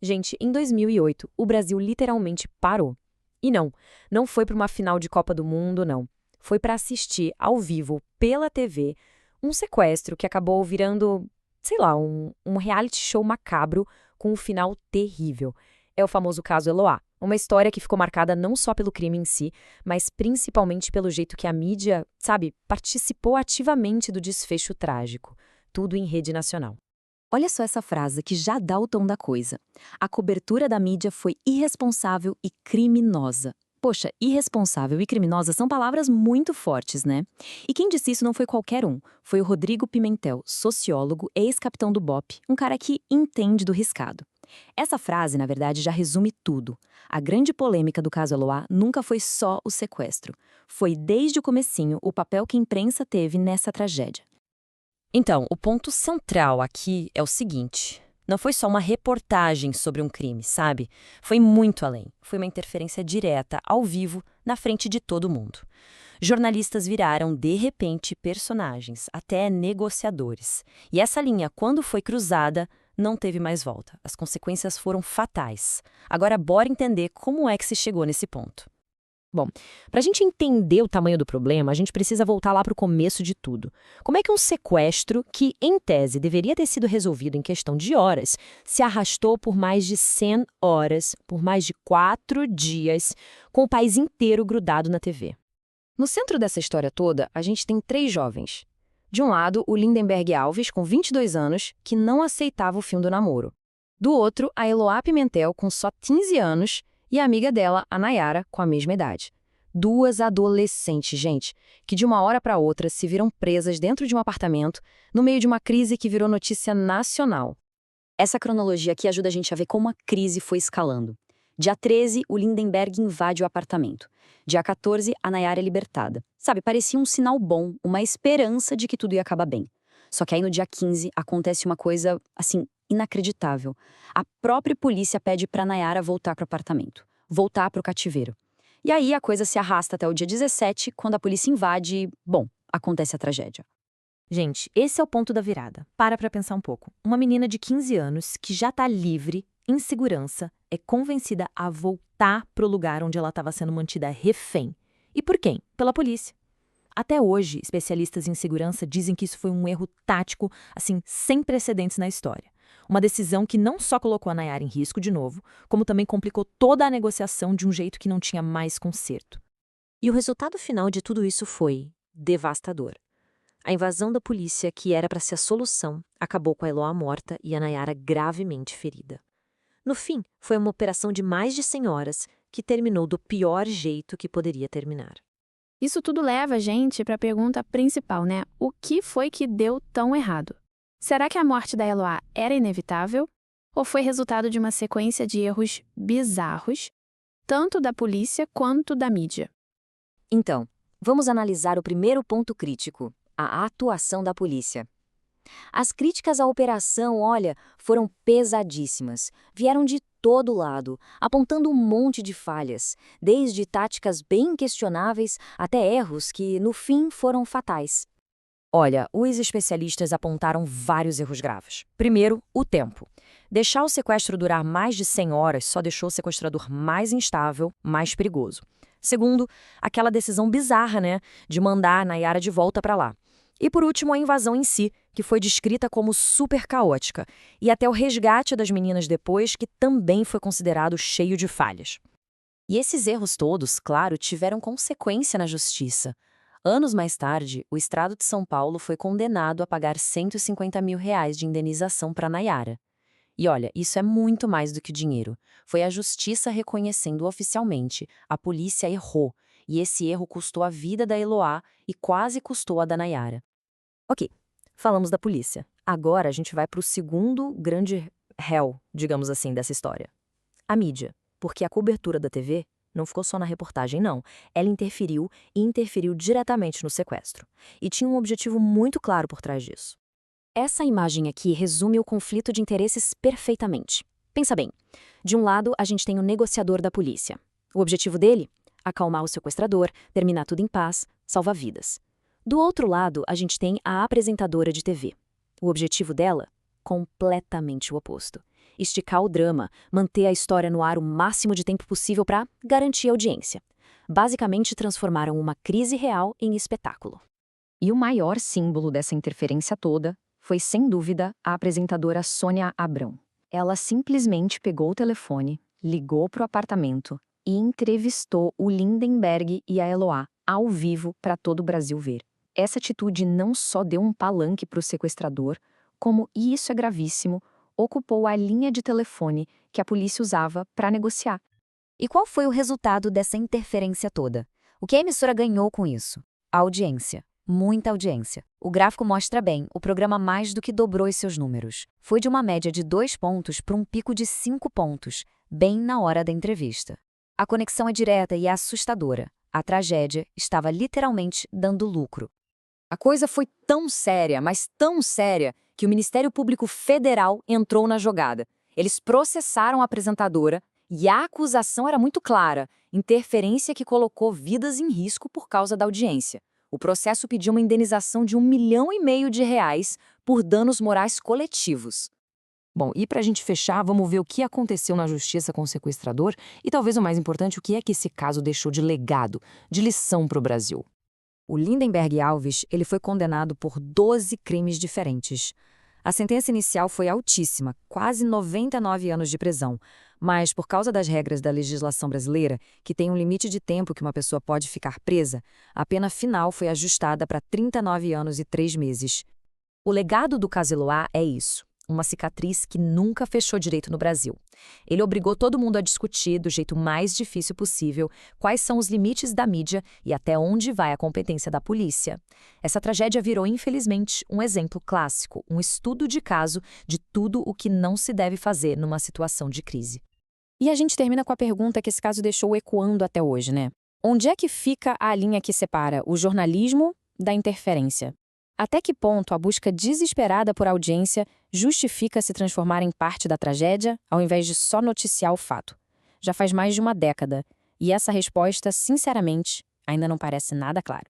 Gente, em 2008, o Brasil literalmente parou. E não foi para uma final de Copa do Mundo, não. Foi para assistir ao vivo, pela TV, um sequestro que acabou virando, sei lá, um reality show macabro com um final terrível. É o famoso caso Eloá. Uma história que ficou marcada não só pelo crime em si, mas principalmente pelo jeito que a mídia, sabe, participou ativamente do desfecho trágico. Tudo em rede nacional. Olha só essa frase que já dá o tom da coisa. A cobertura da mídia foi irresponsável e criminosa. Poxa, irresponsável e criminosa são palavras muito fortes, né? E quem disse isso não foi qualquer um. Foi o Rodrigo Pimentel, sociólogo, ex-capitão do BOPE, um cara que entende do riscado. Essa frase, na verdade, já resume tudo. A grande polêmica do caso Eloá nunca foi só o sequestro. Foi desde o comecinho o papel que a imprensa teve nessa tragédia. Então, o ponto central aqui é o seguinte: não foi só uma reportagem sobre um crime, sabe? Foi muito além. Foi uma interferência direta, ao vivo, na frente de todo mundo. Jornalistas viraram, de repente, personagens, até negociadores. E essa linha, quando foi cruzada, não teve mais volta. As consequências foram fatais. Agora, bora entender como é que se chegou nesse ponto. Bom, para a gente entender o tamanho do problema, a gente precisa voltar lá para o começo de tudo. Como é que um sequestro, que em tese deveria ter sido resolvido em questão de horas, se arrastou por mais de 100 horas, por mais de 4 dias, com o país inteiro grudado na TV? No centro dessa história toda, a gente tem 3 jovens. De um lado, o Lindenberg Alves, com 22 anos, que não aceitava o fim do namoro. Do outro, a Eloá Pimentel, com só 15 anos, e a amiga dela, a Nayara, com a mesma idade. 2 adolescentes, gente, que de uma hora para outra se viram presas dentro de um apartamento, no meio de uma crise que virou notícia nacional. Essa cronologia aqui ajuda a gente a ver como a crise foi escalando. Dia 13, o Lindenberg invade o apartamento. Dia 14, a Nayara é libertada. Sabe, parecia um sinal bom, uma esperança de que tudo ia acabar bem. Só que aí no dia 15 acontece uma coisa, assim, inacreditável. A própria polícia pede pra Nayara voltar pro apartamento, voltar pro cativeiro. E aí a coisa se arrasta até o dia 17, quando a polícia invade e, bom, acontece a tragédia. Gente, esse é o ponto da virada. Para pensar um pouco. Uma menina de 15 anos que já está livre, em segurança, é convencida a voltar pro lugar onde ela estava sendo mantida refém. E por quem? Pela polícia. Até hoje, especialistas em segurança dizem que isso foi um erro tático, assim, sem precedentes na história. Uma decisão que não só colocou a Nayara em risco de novo, como também complicou toda a negociação de um jeito que não tinha mais conserto. E o resultado final de tudo isso foi devastador. A invasão da polícia, que era para ser a solução, acabou com a Eloá morta e a Nayara gravemente ferida. No fim, foi uma operação de mais de 100 horas que terminou do pior jeito que poderia terminar. Isso tudo leva a gente para a pergunta principal, né? O que foi que deu tão errado? Será que a morte da Eloá era inevitável? Ou foi resultado de uma sequência de erros bizarros, tanto da polícia quanto da mídia? Então, vamos analisar o primeiro ponto crítico, a atuação da polícia. As críticas à operação, olha, foram pesadíssimas. Vieram de todo lado, apontando um monte de falhas, desde táticas bem questionáveis até erros que, no fim, foram fatais. Olha, os especialistas apontaram vários erros graves. Primeiro, o tempo. Deixar o sequestro durar mais de 100 horas só deixou o sequestrador mais instável, mais perigoso. Segundo, aquela decisão bizarra, né, de mandar a Nayara de volta para lá. E por último, a invasão em si, que foi descrita como super caótica, e até o resgate das meninas depois, que também foi considerado cheio de falhas. E esses erros todos, claro, tiveram consequência na justiça. Anos mais tarde, o Estado de São Paulo foi condenado a pagar R$ 150 mil de indenização para Nayara. E olha, isso é muito mais do que dinheiro. Foi a justiça reconhecendo oficialmente. A polícia errou, e esse erro custou a vida da Eloá e quase custou a da Nayara. Ok, falamos da polícia. Agora a gente vai para o segundo grande réu, digamos assim, dessa história. A mídia. Porque a cobertura da TV não ficou só na reportagem, não. Ela interferiu e interferiu diretamente no sequestro. E tinha um objetivo muito claro por trás disso. Essa imagem aqui resume o conflito de interesses perfeitamente. Pensa bem, de um lado a gente tem o negociador da polícia. O objetivo dele? Acalmar o sequestrador, terminar tudo em paz, salvar vidas. Do outro lado, a gente tem a apresentadora de TV. O objetivo dela? Completamente o oposto. esticar o drama, manter a história no ar o máximo de tempo possível para garantir a audiência. Basicamente, transformaram uma crise real em espetáculo. E o maior símbolo dessa interferência toda foi, sem dúvida, a apresentadora Sônia Abrão. Ela simplesmente pegou o telefone, ligou para o apartamento e entrevistou o Lindenberg e a Eloá ao vivo para todo o Brasil ver. Essa atitude não só deu um palanque para o sequestrador, como, e isso é gravíssimo, ocupou a linha de telefone que a polícia usava para negociar. E qual foi o resultado dessa interferência toda? O que a emissora ganhou com isso? A audiência. Muita audiência. O gráfico mostra bem, o programa mais do que dobrou os seus números. Foi de uma média de 2 pontos para um pico de 5 pontos, bem na hora da entrevista. A conexão é direta e é assustadora. A tragédia estava literalmente dando lucro. A coisa foi tão séria, mas tão séria, que o Ministério Público Federal entrou na jogada. Eles processaram a apresentadora e a acusação era muito clara: interferência que colocou vidas em risco por causa da audiência. O processo pediu uma indenização de R$ 1,5 milhão por danos morais coletivos. Bom, e para a gente fechar, vamos ver o que aconteceu na justiça com o sequestrador e, talvez o mais importante, o que é que esse caso deixou de legado, de lição para o Brasil. O Lindenberg Alves, ele foi condenado por 12 crimes diferentes. A sentença inicial foi altíssima, quase 99 anos de prisão, mas por causa das regras da legislação brasileira, que tem um limite de tempo que uma pessoa pode ficar presa, a pena final foi ajustada para 39 anos e 3 meses. O legado do caso Eloá é isso. Uma cicatriz que nunca fechou direito no Brasil. Ele obrigou todo mundo a discutir, do jeito mais difícil possível, quais são os limites da mídia e até onde vai a competência da polícia. Essa tragédia virou, infelizmente, um exemplo clássico, um estudo de caso de tudo o que não se deve fazer numa situação de crise. E a gente termina com a pergunta que esse caso deixou ecoando até hoje, né? Onde é que fica a linha que separa o jornalismo da interferência? Até que ponto a busca desesperada por audiência justifica se transformar em parte da tragédia, ao invés de só noticiar o fato? Já faz mais de uma década, e essa resposta, sinceramente, ainda não parece nada clara.